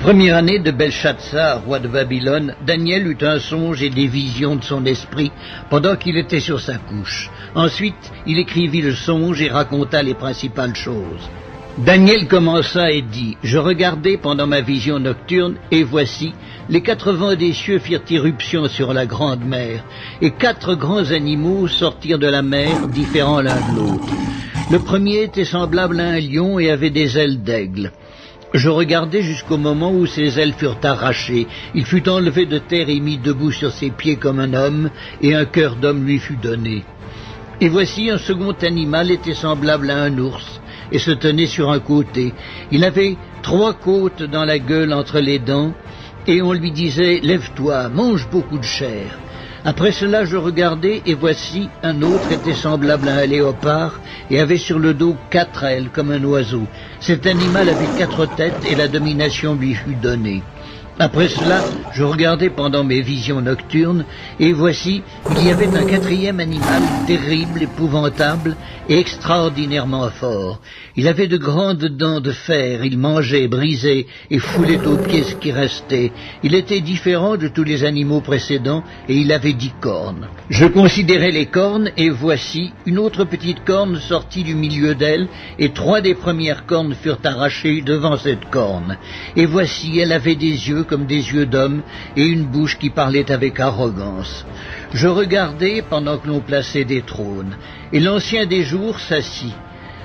première année de Belshazzar, roi de Babylone, Daniel eut un songe et des visions de son esprit pendant qu'il était sur sa couche. Ensuite, il écrivit le songe et raconta les principales choses. Daniel commença et dit, « Je regardai pendant ma vision nocturne, et voici, les 4 vents des cieux firent irruption sur la grande mer, et 4 grands animaux sortirent de la mer, différents l'un de l'autre. Le premier était semblable à un lion et avait des ailes d'aigle. Je regardai jusqu'au moment où ses ailes furent arrachées. Il fut enlevé de terre et mis debout sur ses pieds comme un homme, et un cœur d'homme lui fut donné. Et voici un second animal était semblable à un ours, et se tenait sur un côté. Il avait 3 côtes dans la gueule entre les dents, et on lui disait « Lève-toi, mange beaucoup de chair ». Après cela, je regardai, et voici, un autre était semblable à un léopard, et avait sur le dos 4 ailes, comme un oiseau. Cet animal avait 4 têtes, et la domination lui fut donnée. Après cela, je regardai pendant mes visions nocturnes, et voici, il y avait un 4e animal, terrible, épouvantable, et extraordinairement fort. Il avait de grandes dents de fer, il mangeait, brisait, et foulait aux pieds ce qui restait. Il était différent de tous les animaux précédents, et il avait 10 cornes. Je considérai les cornes, et voici, une autre petite corne sortit du milieu d'elle, et 3 des premières cornes furent arrachées devant cette corne. Et voici, elle avait des yeux comme des yeux d'homme, et une bouche qui parlait avec arrogance. Je regardai pendant que l'on plaçait des trônes, et l'ancien des jours s'assit.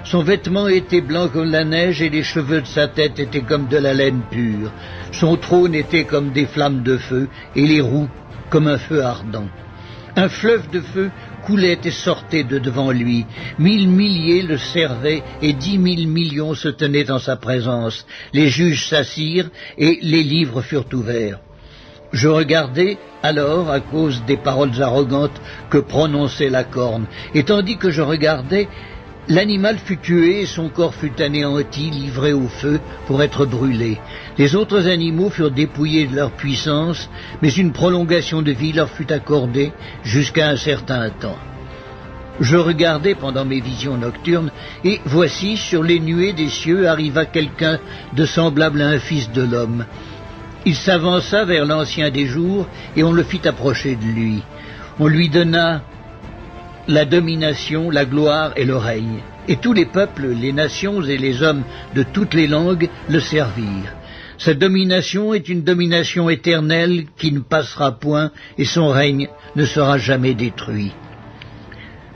Son vêtement était blanc comme la neige, et les cheveux de sa tête étaient comme de la laine pure. Son trône était comme des flammes de feu, et les roues comme un feu ardent. Un fleuve de feu coulait et sortait de devant lui. 1000 milliers le servaient et 10 000 millions se tenaient en sa présence. Les juges s'assirent et les livres furent ouverts. Je regardai alors à cause des paroles arrogantes que prononçait la corne, et tandis que je regardais, l'animal fut tué et son corps fut anéanti, livré au feu pour être brûlé. Les autres animaux furent dépouillés de leur puissance, mais une prolongation de vie leur fut accordée jusqu'à un certain temps. Je regardai pendant mes visions nocturnes, et voici, sur les nuées des cieux arriva quelqu'un de semblable à un fils de l'homme. Il s'avança vers l'ancien des jours, et on le fit approcher de lui. On lui donna la domination, la gloire et le règne. Et tous les peuples, les nations et les hommes de toutes les langues le servirent. Sa domination est une domination éternelle qui ne passera point, et son règne ne sera jamais détruit.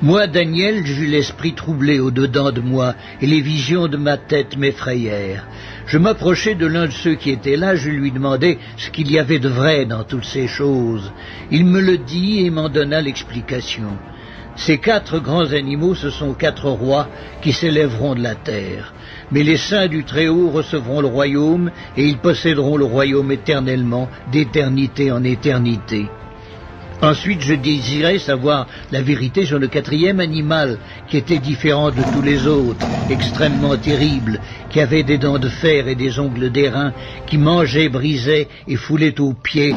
Moi, Daniel, j'eus l'esprit troublé au-dedans de moi, et les visions de ma tête m'effrayèrent. Je m'approchai de l'un de ceux qui étaient là, je lui demandai ce qu'il y avait de vrai dans toutes ces choses. Il me le dit et m'en donna l'explication. Ces 4 grands animaux, ce sont 4 rois qui s'élèveront de la terre. Mais les saints du Très-Haut recevront le royaume, et ils posséderont le royaume éternellement, d'éternité en éternité. Ensuite, je désirais savoir la vérité sur le 4e animal, qui était différent de tous les autres, extrêmement terrible, qui avait des dents de fer et des ongles d'airain, qui mangeait, brisait et foulait aux pieds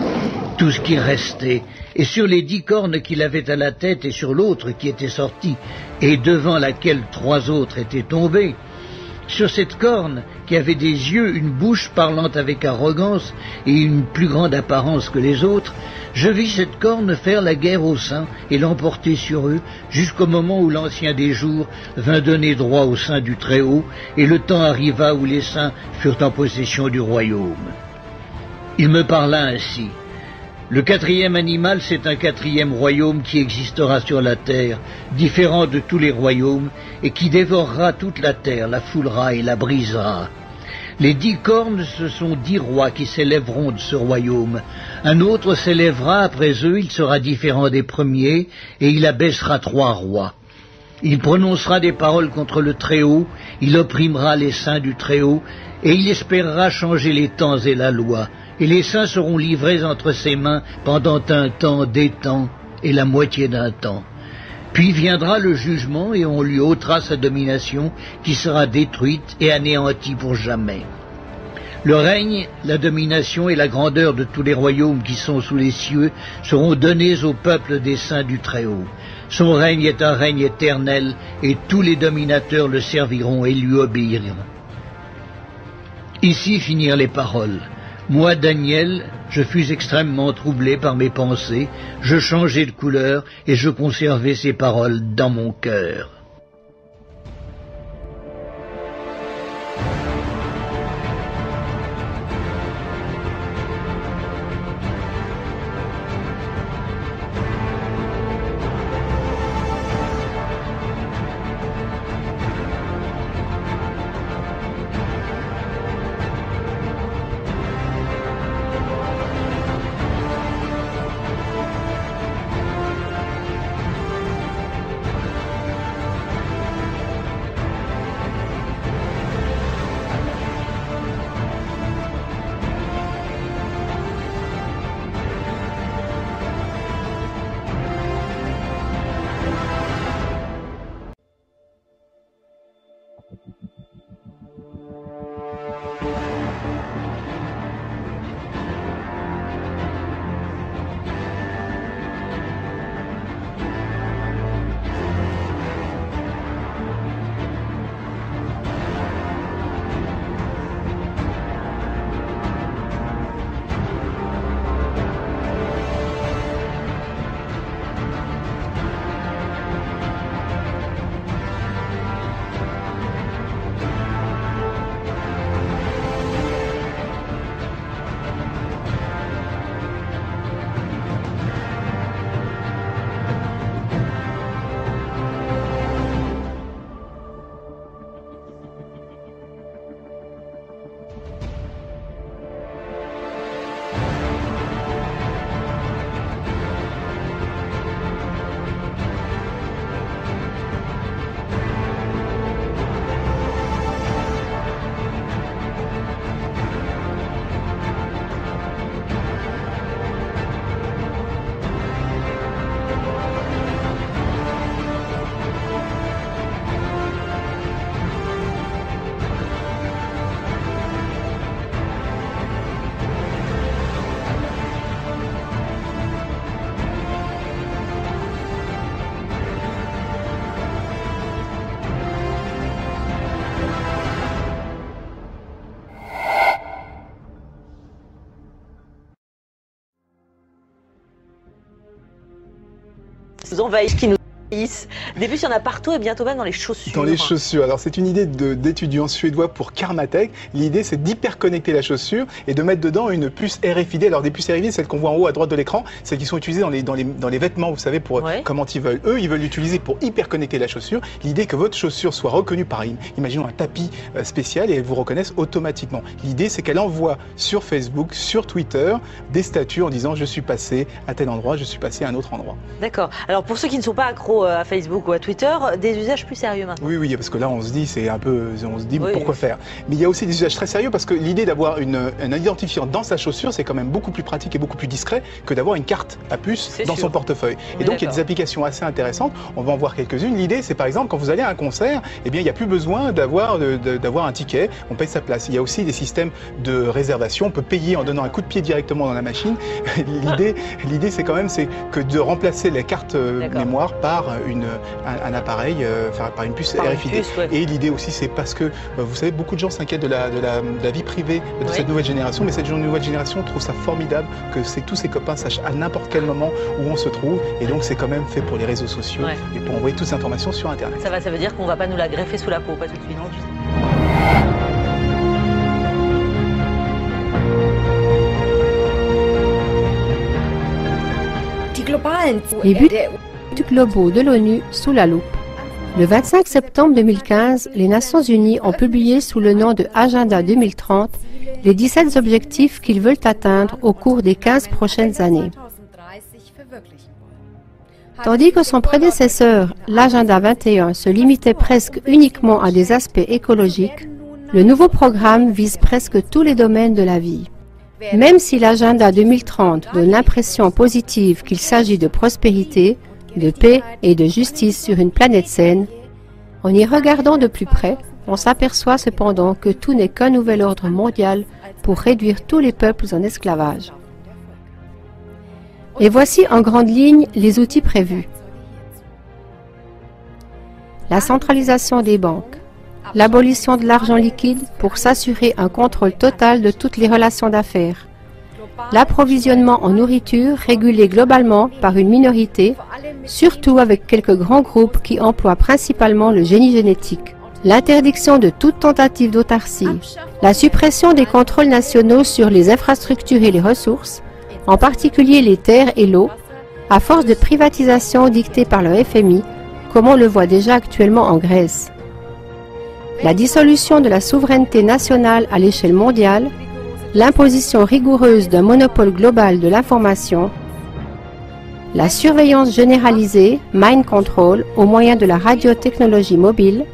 tout ce qui restait. Et sur les 10 cornes qu'il avait à la tête et sur l'autre qui était sortie, et devant laquelle 3 autres étaient tombés, sur cette corne, qui avait des yeux, une bouche parlant avec arrogance et une plus grande apparence que les autres, je vis cette corne faire la guerre aux saints et l'emporter sur eux, jusqu'au moment où l'ancien des jours vint donner droit aux saints du Très-Haut, et le temps arriva où les saints furent en possession du royaume. Il me parla ainsi. Le 4e animal, c'est un 4e royaume qui existera sur la terre, différent de tous les royaumes, et qui dévorera toute la terre, la foulera et la brisera. Les 10 cornes, ce sont 10 rois qui s'élèveront de ce royaume. Un autre s'élèvera après eux, il sera différent des premiers, et il abaissera 3 rois. Il prononcera des paroles contre le Très-Haut, il opprimera les saints du Très-Haut, et il espérera changer les temps et la loi. Et les saints seront livrés entre ses mains pendant un temps, des temps, et la moitié d'un temps. Puis viendra le jugement, et on lui ôtera sa domination, qui sera détruite et anéantie pour jamais. Le règne, la domination et la grandeur de tous les royaumes qui sont sous les cieux seront donnés au peuple des saints du Très-Haut. Son règne est un règne éternel, et tous les dominateurs le serviront et lui obéiront. Ici finirent les paroles. Moi, Daniel, je fus extrêmement troublé par mes pensées, je changeai de couleur et je conservai ces paroles dans mon cœur. Envahissent, qui nous envahissent. Des puces, il y en a partout et bientôt même dans les chaussures. Dans les chaussures. Alors c'est une idée d'étudiants suédois pour Karmatek. L'idée c'est d'hyperconnecter la chaussure et de mettre dedans une puce RFID. Alors des puces RFID, celles qu'on voit en haut à droite de l'écran, celles qui sont utilisées dans les vêtements, vous savez, pour comment ils veulent. Eux, ils veulent l'utiliser pour hyperconnecter la chaussure. L'idée que votre chaussure soit reconnue par, imaginons, un tapis spécial et elle vous reconnaisse automatiquement. L'idée c'est qu'elle envoie sur Facebook, sur Twitter, des statuts en disant je suis passé à tel endroit, je suis passé à un autre endroit. D'accord. Alors pour ceux qui ne sont pas accros à Facebook ou à Twitter, des usages plus sérieux maintenant. Oui, parce que là on se dit pourquoi faire. Mais il y a aussi des usages très sérieux parce que l'idée d'avoir un identifiant dans sa chaussure, c'est quand même beaucoup plus pratique et beaucoup plus discret que d'avoir une carte à puce dans son portefeuille. Et donc il y a des applications assez intéressantes. On va en voir quelques-unes. L'idée c'est par exemple quand vous allez à un concert, eh bien il n'y a plus besoin d'avoir un ticket. On paye sa place. Il y a aussi des systèmes de réservation. On peut payer en donnant un coup de pied directement dans la machine. L'idée c'est quand même que de remplacer les cartes mémoire par un appareil, par une puce RFID. Et l'idée aussi, c'est parce que, vous savez, beaucoup de gens s'inquiètent de la vie privée de cette nouvelle génération, mais cette nouvelle génération trouve ça formidable que tous ses copains sachent à n'importe quel moment où on se trouve. Et donc, c'est quand même fait pour les réseaux sociaux et pour envoyer toutes ces informations sur Internet. Ça veut dire qu'on ne va pas nous la greffer sous la peau, pas tout de suite. Non, Les buts globaux de l'ONU sous la loupe. Le 25 septembre 2015, les Nations Unies ont publié sous le nom de Agenda 2030 les 17 objectifs qu'ils veulent atteindre au cours des 15 prochaines années. Tandis que son prédécesseur, l'Agenda 21, se limitait presque uniquement à des aspects écologiques, le nouveau programme vise presque tous les domaines de la vie. Même si l'Agenda 2030 donne l'impression positive qu'il s'agit de prospérité, de paix et de justice sur une planète saine, en y regardant de plus près, on s'aperçoit cependant que tout n'est qu'un nouvel ordre mondial pour réduire tous les peuples en esclavage. Et voici en grande ligne les outils prévus. La centralisation des banques, l'abolition de l'argent liquide pour s'assurer un contrôle total de toutes les relations d'affaires, l'approvisionnement en nourriture régulé globalement par une minorité, surtout avec quelques grands groupes qui emploient principalement le génie génétique, l'interdiction de toute tentative d'autarcie, la suppression des contrôles nationaux sur les infrastructures et les ressources, en particulier les terres et l'eau, à force de privatisation dictée par le FMI, comme on le voit déjà actuellement en Grèce. La dissolution de la souveraineté nationale à l'échelle mondiale, l'imposition rigoureuse d'un monopole global de l'information, la surveillance généralisée, mind control, au moyen de la radiotechnologie mobile,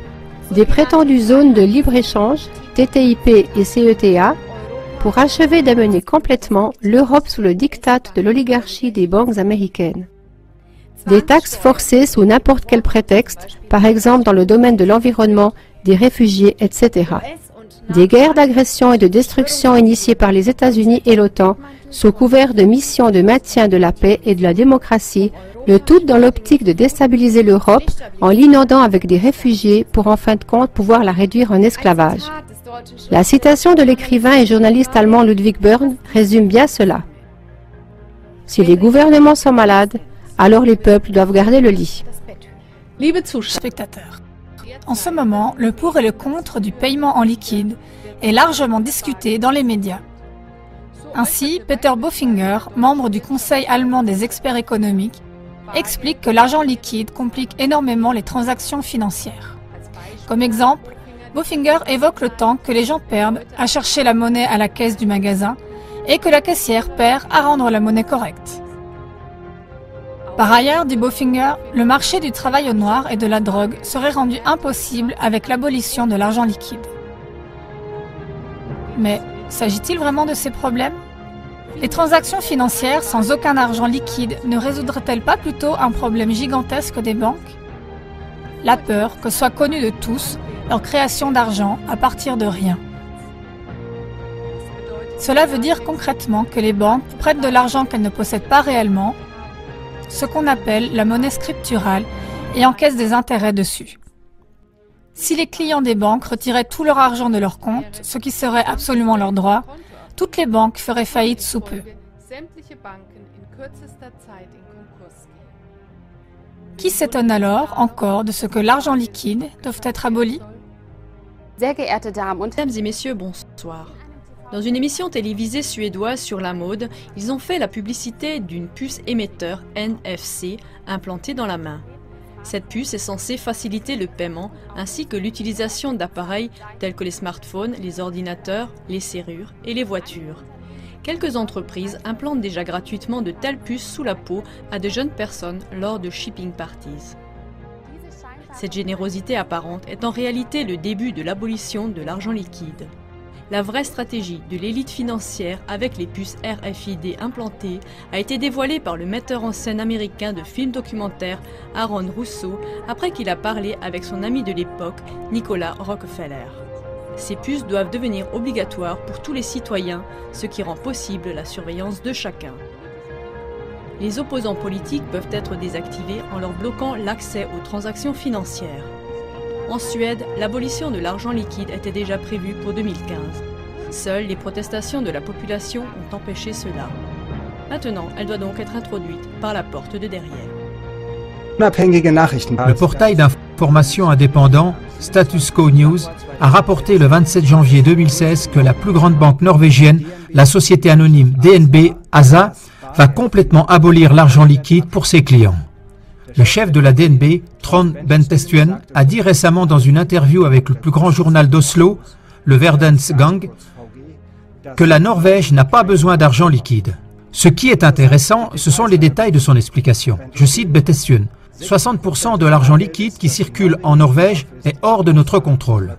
des prétendues zones de libre-échange, TTIP et CETA, pour achever d'amener complètement l'Europe sous le diktat de l'oligarchie des banques américaines. Des taxes forcées sous n'importe quel prétexte, par exemple dans le domaine de l'environnement, des réfugiés, etc. Des guerres d'agression et de destruction initiées par les États-Unis et l'OTAN, sous couvert de missions de maintien de la paix et de la démocratie, le tout dans l'optique de déstabiliser l'Europe en l'inondant avec des réfugiés pour en fin de compte pouvoir la réduire en esclavage. La citation de l'écrivain et journaliste allemand Ludwig Börne résume bien cela. Si les gouvernements sont malades, alors les peuples doivent garder le lit. Spectateurs. En ce moment, le pour et le contre du paiement en liquide est largement discuté dans les médias. Ainsi, Peter Bofinger, membre du Conseil allemand des experts économiques, explique que l'argent liquide complique énormément les transactions financières. Comme exemple, Bofinger évoque le temps que les gens perdent à chercher la monnaie à la caisse du magasin et que la caissière perd à rendre la monnaie correcte. Par ailleurs, dit Bofinger, le marché du travail au noir et de la drogue serait rendu impossible avec l'abolition de l'argent liquide. Mais s'agit-il vraiment de ces problèmes? Les transactions financières sans aucun argent liquide ne résoudraient-elles pas plutôt un problème gigantesque des banques? La peur que soit connue de tous leur création d'argent à partir de rien. Cela veut dire concrètement que les banques prêtent de l'argent qu'elles ne possèdent pas réellement, ce qu'on appelle la monnaie scripturale, et encaissent des intérêts dessus. Si les clients des banques retiraient tout leur argent de leur compte, ce qui serait absolument leur droit, toutes les banques feraient faillite sous peu. Qui s'étonne alors encore de ce que l'argent liquide doit être aboli? Mesdames et messieurs, bonsoir. Dans une émission télévisée suédoise sur la mode, ils ont fait la publicité d'une puce émetteur NFC implantée dans la main. Cette puce est censée faciliter le paiement ainsi que l'utilisation d'appareils tels que les smartphones, les ordinateurs, les serrures et les voitures. Quelques entreprises implantent déjà gratuitement de telles puces sous la peau à de jeunes personnes lors de shipping parties. Cette générosité apparente est en réalité le début de l'abolition de l'argent liquide. La vraie stratégie de l'élite financière avec les puces RFID implantées a été dévoilée par le metteur en scène américain de films documentaires Aaron Russo après qu'il a parlé avec son ami de l'époque, Nicolas Rockefeller. Ces puces doivent devenir obligatoires pour tous les citoyens, ce qui rend possible la surveillance de chacun. Les opposants politiques peuvent être désactivés en leur bloquant l'accès aux transactions financières. En Suède, l'abolition de l'argent liquide était déjà prévue pour 2015. Seules les protestations de la population ont empêché cela. Maintenant, elle doit donc être introduite par la porte de derrière. Le portail d'information indépendant Status Quo News a rapporté le 27 janvier 2016 que la plus grande banque norvégienne, la société anonyme DNB ASA, va complètement abolir l'argent liquide pour ses clients. Le chef de la DNB, Trond Bentestuen, a dit récemment dans une interview avec le plus grand journal d'Oslo, le Verdens Gang, que la Norvège n'a pas besoin d'argent liquide. Ce qui est intéressant, ce sont les détails de son explication. Je cite Bentestuen. 60% de l'argent liquide qui circule en Norvège est hors de notre contrôle.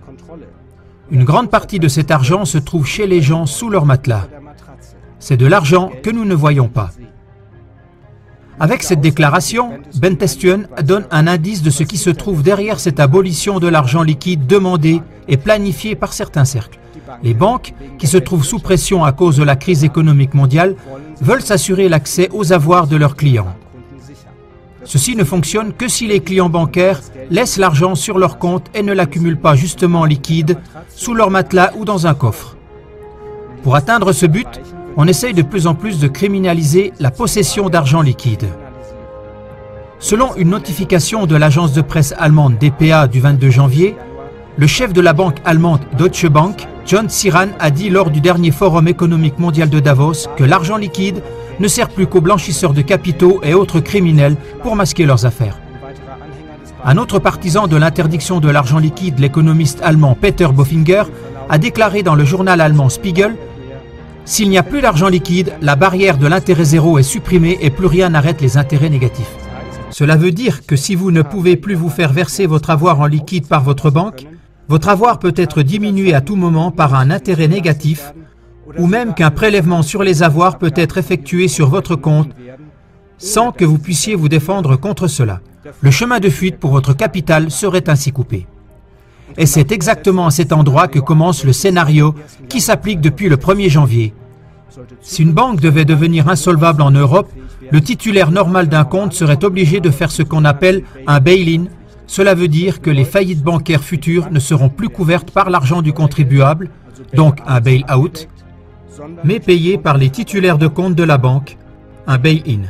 Une grande partie de cet argent se trouve chez les gens sous leur matelas. C'est de l'argent que nous ne voyons pas. Avec cette déclaration, Bentestuen donne un indice de ce qui se trouve derrière cette abolition de l'argent liquide demandée et planifiée par certains cercles. Les banques, qui se trouvent sous pression à cause de la crise économique mondiale, veulent s'assurer l'accès aux avoirs de leurs clients. Ceci ne fonctionne que si les clients bancaires laissent l'argent sur leur compte et ne l'accumulent pas justement en liquide, sous leur matelas ou dans un coffre. Pour atteindre ce but, on essaye de plus en plus de criminaliser la possession d'argent liquide. Selon une notification de l'agence de presse allemande dpa du 22 janvier, le chef de la banque allemande Deutsche Bank, John Siran, a dit lors du dernier Forum économique mondial de Davos que l'argent liquide ne sert plus qu'aux blanchisseurs de capitaux et autres criminels pour masquer leurs affaires. Un autre partisan de l'interdiction de l'argent liquide, l'économiste allemand Peter Bofinger, a déclaré dans le journal allemand Spiegel: « S'il n'y a plus d'argent liquide, la barrière de l'intérêt zéro est supprimée et plus rien n'arrête les intérêts négatifs. » Cela veut dire que si vous ne pouvez plus vous faire verser votre avoir en liquide par votre banque, votre avoir peut être diminué à tout moment par un intérêt négatif, ou même qu'un prélèvement sur les avoirs peut être effectué sur votre compte sans que vous puissiez vous défendre contre cela. Le chemin de fuite pour votre capital serait ainsi coupé. Et c'est exactement à cet endroit que commence le scénario qui s'applique depuis le 1er janvier. Si une banque devait devenir insolvable en Europe, le titulaire normal d'un compte serait obligé de faire ce qu'on appelle un bail-in. Cela veut dire que les faillites bancaires futures ne seront plus couvertes par l'argent du contribuable, donc un bail-out, mais payées par les titulaires de compte de la banque, un bail-in.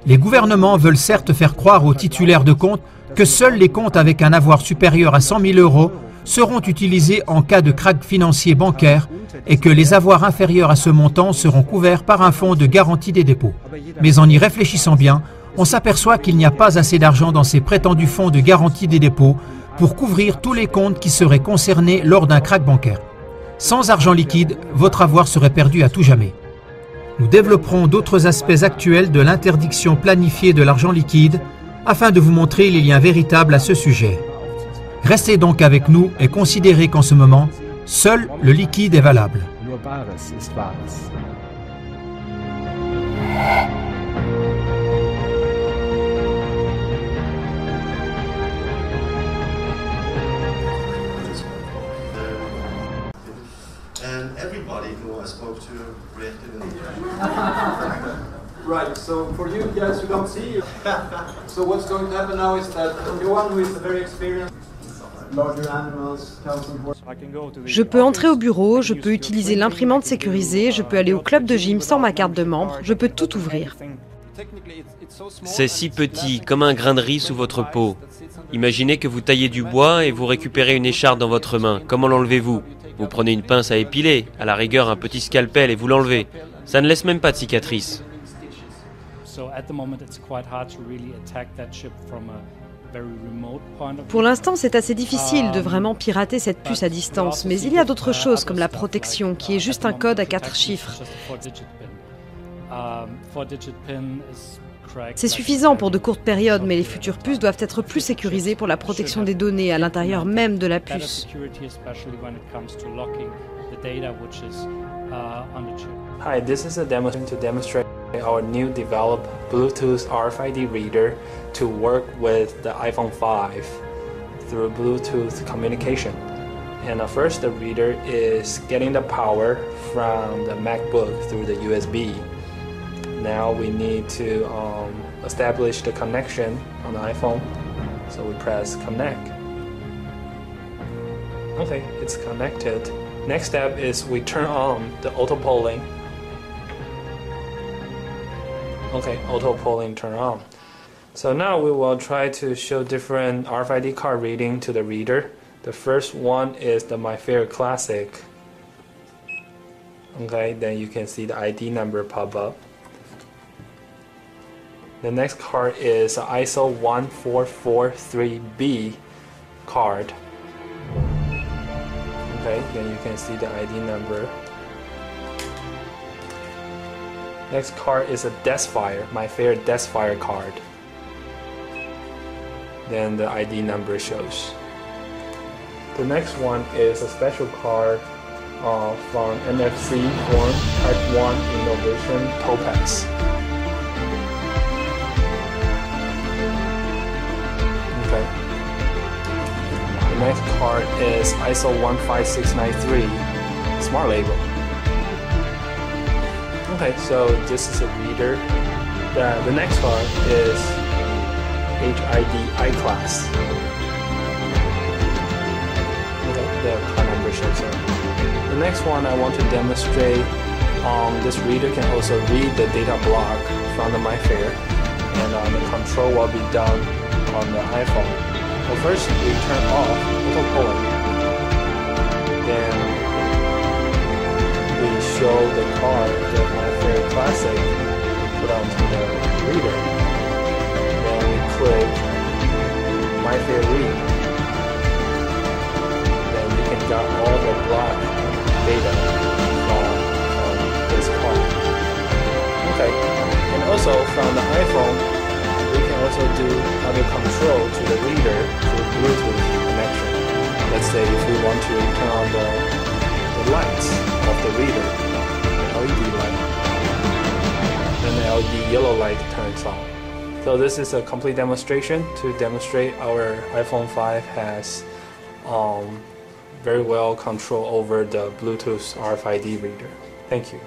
Les gouvernements veulent certes faire croire aux titulaires de compte que seuls les comptes avec un avoir supérieur à 100 000 € seront utilisés en cas de krach financier bancaire et que les avoirs inférieurs à ce montant seront couverts par un fonds de garantie des dépôts. Mais en y réfléchissant bien, on s'aperçoit qu'il n'y a pas assez d'argent dans ces prétendus fonds de garantie des dépôts pour couvrir tous les comptes qui seraient concernés lors d'un krach bancaire. Sans argent liquide, votre avoir serait perdu à tout jamais. Nous développerons d'autres aspects actuels de l'interdiction planifiée de l'argent liquide afin de vous montrer les liens véritables à ce sujet. Restez donc avec nous et considérez qu'en ce moment, seul le liquide est valable. And everybody who I spoke to reacted in Right, so for you guys who don't see, so what's going to happen now is that anyone who is very experienced, larger animals, Je peux entrer au bureau, je peux utiliser l'imprimante sécurisée, je peux aller au club de gym sans ma carte de membre, je peux tout ouvrir. C'est si petit, comme un grain de riz sous votre peau. Imaginez que vous taillez du bois et vous récupérez une écharpe dans votre main. Comment l'enlevez-vous? Vous prenez une pince à épiler, à la rigueur un petit scalpel et vous l'enlevez. Ça ne laisse même pas de cicatrice. Pour l'instant, c'est assez difficile de vraiment pirater cette puce à distance, mais il y a d'autres choses comme la protection, qui est juste un code à 4 chiffres. C'est suffisant pour de courtes périodes, mais les futures puces doivent être plus sécurisées pour la protection des données à l'intérieur même de la puce. Hi, this is a demo to demonstrate our new developed Bluetooth RFID reader to work with the iPhone 5 through Bluetooth communication. And first, the reader is getting the power from the MacBook through the USB. Now we need to establish the connection on the iPhone. So we press connect. Okay, it's connected. Next step is we turn on the auto polling. Okay, auto polling turn on. So now we will try to show different RFID card reading to the reader. The first one is the My Fair Classic. Okay, then you can see the ID number pop up. The next card is an ISO 1443B card. Okay, then you can see the ID number. Next card is a Desfire, My Fair Desfire card. Then the ID number shows. The next one is a special card from NFC Form Type 1 Innovation Topaz. Okay. The next card is ISO 15693 Smart Label. Okay, so this is a reader. The next card is HID I-Class. Okay, the car number shows up. The next one I want to demonstrate, this reader can also read the data block from the MyFair, and the control will be done on the iPhone. So first we turn off auto pulling, then we show the card, the MyFair Classic, put onto the reader. Then we click MyFair Read. Then you can get all the block data from this card. Okay, and also from the iPhone, we can also do audio control to the reader through Bluetooth connection. Let's say if we want to turn on the lights of the reader, the LED light, then the LED yellow light turns on. So this is a complete demonstration to demonstrate our iPhone 5 has very well control over the Bluetooth RFID reader. Thank you.